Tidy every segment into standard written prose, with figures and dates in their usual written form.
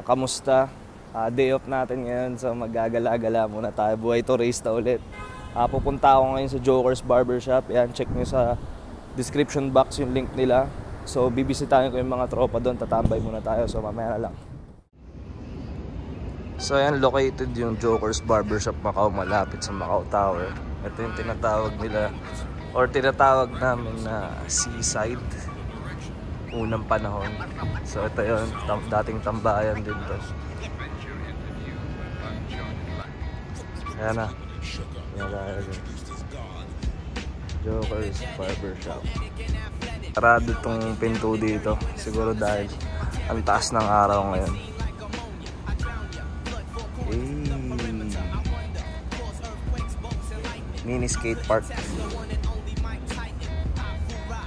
kamusta? Day off natin ngayon, so maggagala-gala muna tayo. Buhay to race na ulit. Pupunta ako ngayon sa Joker's Barbershop. Yan, check nyo sa description box yung link nila. So bibisitahin ko yung mga tropa doon, tatambay muna tayo. So mamaya na lang. So yan, located yung Joker's Barbershop Macau, malapit sa Macau Tower. Ito yung tinatawag nila, or tinatawag namin na Seaside. Unang panahon. So ito yun, dating tambayan din to. Ayan na. Joker's Barbershop. Sarado itong pinto dito. Siguro dahil ang taas ng araw ngayon. Mini skate park.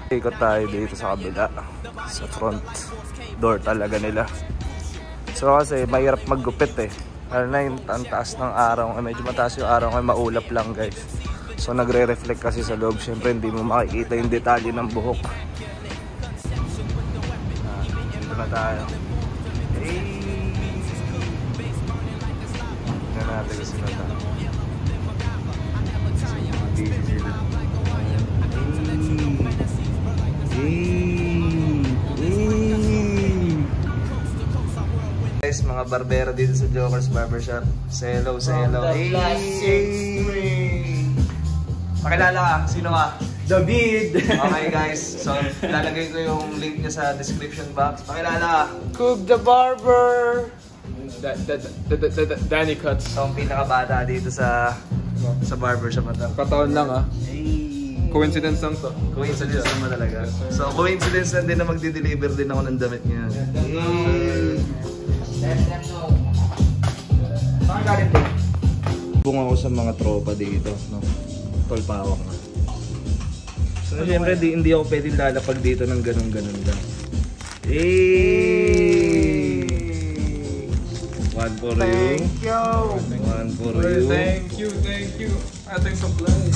Ikot tayo dito sa kabila. Sa front door talaga nila. So kasi mahirap maggupit eh. Ano na yung taas ng araw, medyo mataas yung araw ngayon, maulap lang guys. So nagre-reflect kasi sa loob, syempre hindi mo makikita yung detalye ng buhok. Dito na tayo. Tingnan natin kasi na tayo. Busy sila. Guys, mga barbero dito sa Joker's Barbershop. Say hello, say hello. Pakilala ka, sino ka? David! Okay guys, so lalagay ko yung link niya sa description box. Pakilala ka. Cook the Barber! Danny Cuts. So ang pinakabata dito sa barbershop na to. Kataon lang ah. Coincidence lang to. Coincidence naman talaga. So coincidence lang din na magdi-deliver din ako ng damit niya. Bung ako sa mga tropa dito, no? Tolpawak na. So syempre hindi ako pwedeng lalapag dito ng ganun-ganun lang. One for you. Thank you. One for you. Thank you. Ating supply.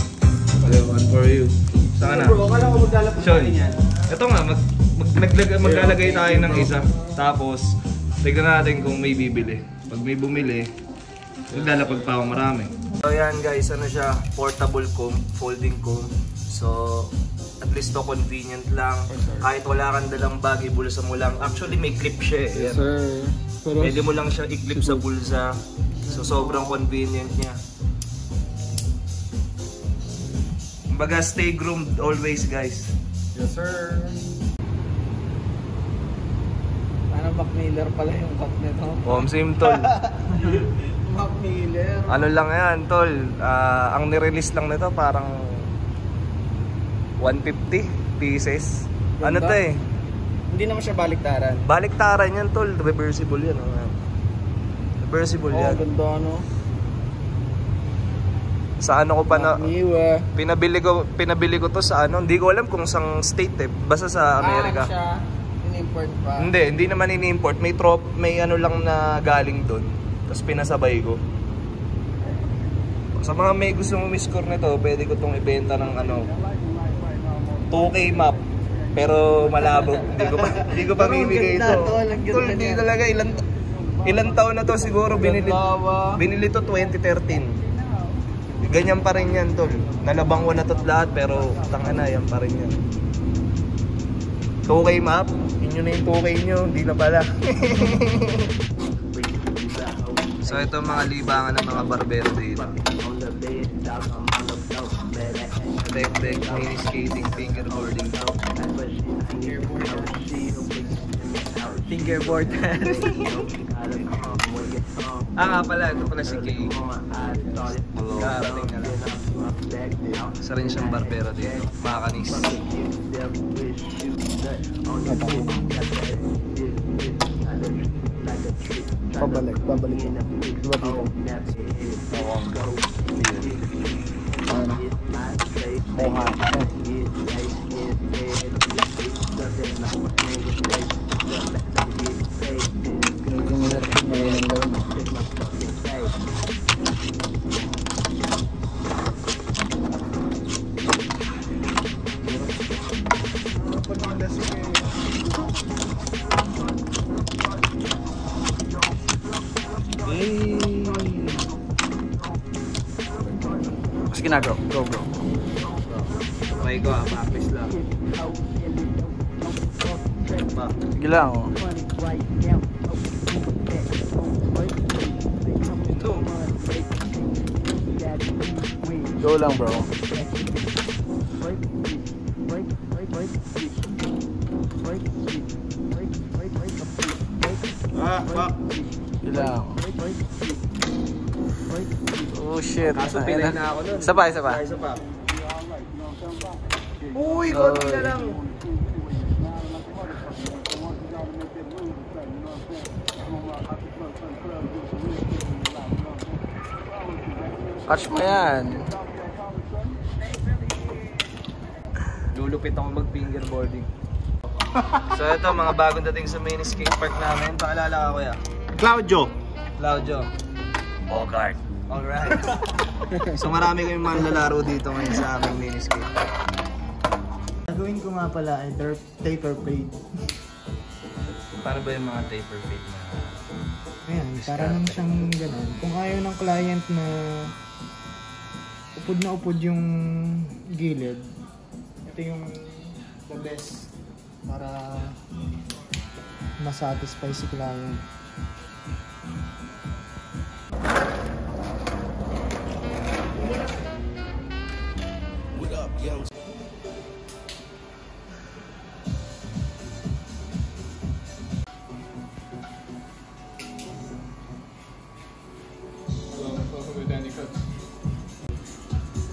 One for you. Saan na? Bro, akala ko maglalapag Sean, ito nga, maglalagay tayo ng isa. Tapos, tignan natin kung may bibili. Pag may bumili, maglalapag pa ako marami. So yan guys, ano siya, portable comb, folding comb. So, at least to convenient lang. Kahit wala kang dalang bag, ibulsa mo lang. Actually, may clip siya eh. Yes, sir. Pwede mo lang siya i-clip sa bulsa. So, sobrang convenient niya. Kumbaga, stay groomed always guys. Yes, sir. Mac Miller pala yung cut nito. Same tol. Mac Miller. Ano lang yan tol, ang nirelease lang nito parang 150 pieces. Ano to eh? Hindi naman siya baliktaran. Baliktaran yan tol, reversible yan. Reversible yan. Ganda ano. Sa ano ko pa na, pinabili ko to sa ano, hindi ko alam kung sang state eh, basta sa Amerika. Siya. Import pa? Hindi naman ini-import. May ano lang na galing doon. Tapos pinasabay ko. Sa mga may gusto mo miscore nito, pwede ko itong ibenta ng ano 2K map. Pero malabo. Hindi ko pa bibigay ito. Tol, hindi talaga. Ilang taon na to siguro binili to 2013. Ganyan pa rin yan tol. Nalabang ko na to lahat pero tangana yan pa rin yan. 2K map, yun na yung 2K nyo, hindi na pala. So ito mga libangan ng mga barbero dito. Deck, mini skating, fingerboarding. Fingerboard. Nga pala, ito pala si Kay. Karating na lang. Isa rin siyang barbero dito, makanis. Babalik. Sige na, bro. Go, bro. Okay ko, practice lang. Sige lang, oh. Ito. Go lang, bro. Sige lang. Oh, shit. Kaso pinay na ako nun. Isa pa, isa pa. Isa pa. Uy, konti na lang. Catch mo yan. Lulupit ako mag-fingerboarding. So ito, mga bagong dating sa main skate park namin. Pakilala ka, kuya. Claudio. Claudio. Bogart. Alright. So marami kayong manlalaro dito ngayon sa aming mini skate park. Gagawin ko nga pala ay taper fade. Paano ba yung mga taper fade na? Ayan, para naman siyang gano'n. Kung ayaw ng client na upod yung gilid, ito yung the best para masatisfy si client.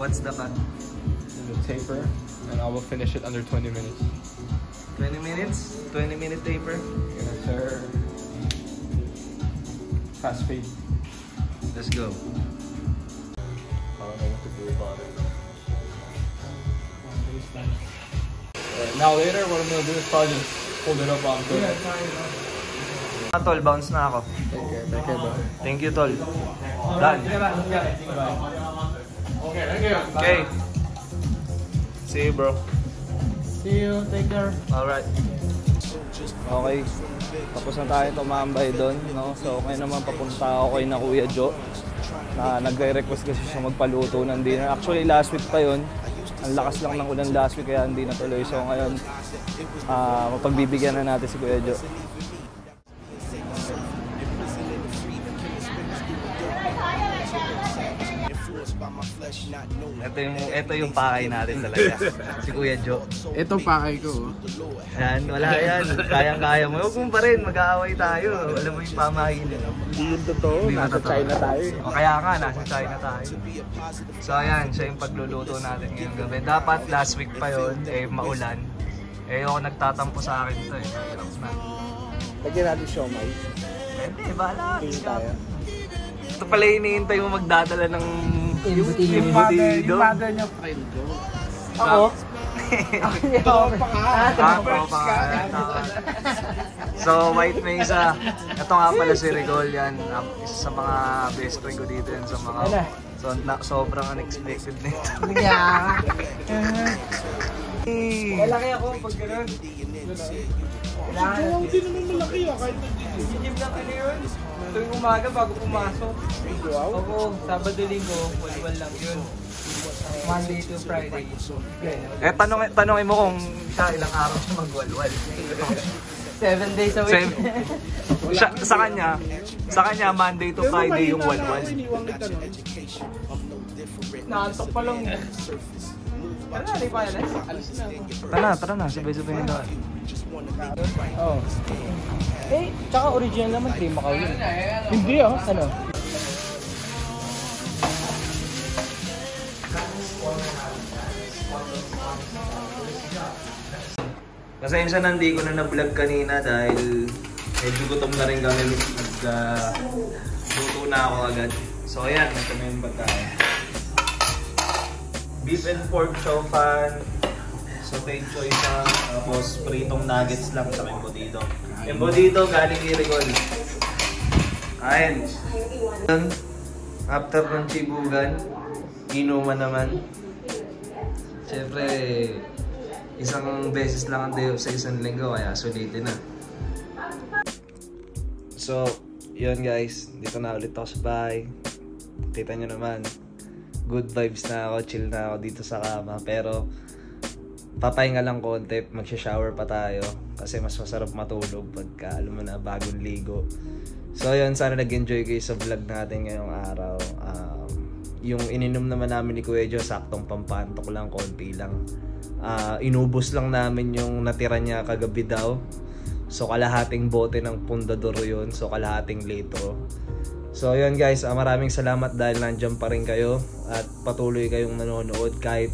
What's the cut? The taper, and I will finish it under 20 minutes. 20 minutes? 20-minute taper? Gonna turn fast fade. Let's go. I don't know what to do about it. Now later, what I'm gonna do is probably just hold it up on good. Tol, bounce na ako. Take care, bro. Thank you, Tol. Done. Okay, thank you. Okay. See you, bro. See you, take care. Alright. Okay. Tapos na tayo tumambay doon, no? So, okay naman papunta ako kay na Kuya Jo na nagre-request kasi siya magpaluto ng dinner. Actually, last week pa yun. Ang lakas lang ng ulan last week kaya hindi natuloy. So, ngayon, mapagbibigyan na natin si Kuya Jo. Ito yung pakay natin talaga. Si Kuya Jo. Ito pakay ko. Yan, wala yan. Kayang-kaya mo. Huwag mo pa rin, mag-aaway tayo. Alam mo yung pamahin. Hindi yun totoo. Nasa China tayo. O kaya nga, nasa China tayo. So ayan, siya yung pagluluto natin ngayong gabi. Dapat last week pa yun, eh maulan. Eh ako nagtatampo sa akin ito eh. Hirap na. Lagyan natin siomay. Pwede, bahala. Tingin tayo. Ito pala hinihintay mo magdadala ng Embutido. Yung mother niya friend ko. Ako? So, White Mesa. Ito nga pala si Rigol yan. Isa sa mga best friend ko dito yan sa mga... So, sobrang unexpected nito. Yeah. Malaki ako pag gano'n. Kailangan. Hindi naman malaki ah, kahit nag-gym lang ano yun. Tuwing umaga bago pumasok. Ako, Sabado Linggo, walwal lang yun. Monday to Friday. Eh, tanongin mo kung siya ilang araw siya magwalwal. 7 days a week. Sa kanya, Monday to Friday yung walwal. Naantok pa lang. Tara na, di pa yan. Alis na. Tara na, sabay-sabay na doon. Oh. Eh, tsaka original naman, Team Macau yun. Hindi oh, ano? Pasensya na hindi ko na na-vlog kanina dahil medyo gutom na rin kami. Luto na ako agad. So ayan, ito na yung bataan. Beef and pork chow fan. Sauteed choy sang, tapos pritong nuggets lang sa embutido. Embutido galing kay Rigol. Ayun. After ng chibugan, inuman naman. Siyempre, isang beses lang ang day off sa isang linggo, kaya sulitin na. So, yun guys. Dito na ulit ako sa bahay. Kita nyo naman. good vibes na ako, chill na ako dito sa kama. Pero papahinga lang konti, magsha-shower pa tayo kasi mas masarap matulog pagka alam mo na bagong ligo. So yun, sana nag-enjoy kayo sa vlog natin ngayong araw. Yung ininom naman namin ni Kuya Joe, saktong pampantok lang, konti lang. Inubos lang namin yung natira niya kagabi daw. So kalahating bote ng pundador yun, so kalahating litro. So yun guys, maraming salamat dahil nandiyan pa rin kayo at patuloy kayong nanonood kahit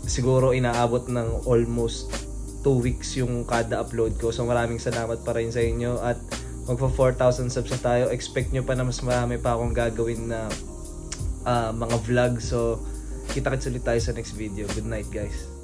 siguro inaabot ng almost 2 weeks yung kada upload ko. So maraming salamat pa rin sa inyo at magpa 4,000 subs na tayo. Expect nyo pa na mas marami pa akong gagawin na mga vlog. So kita-kits ulit tayo sa next video. Good night guys.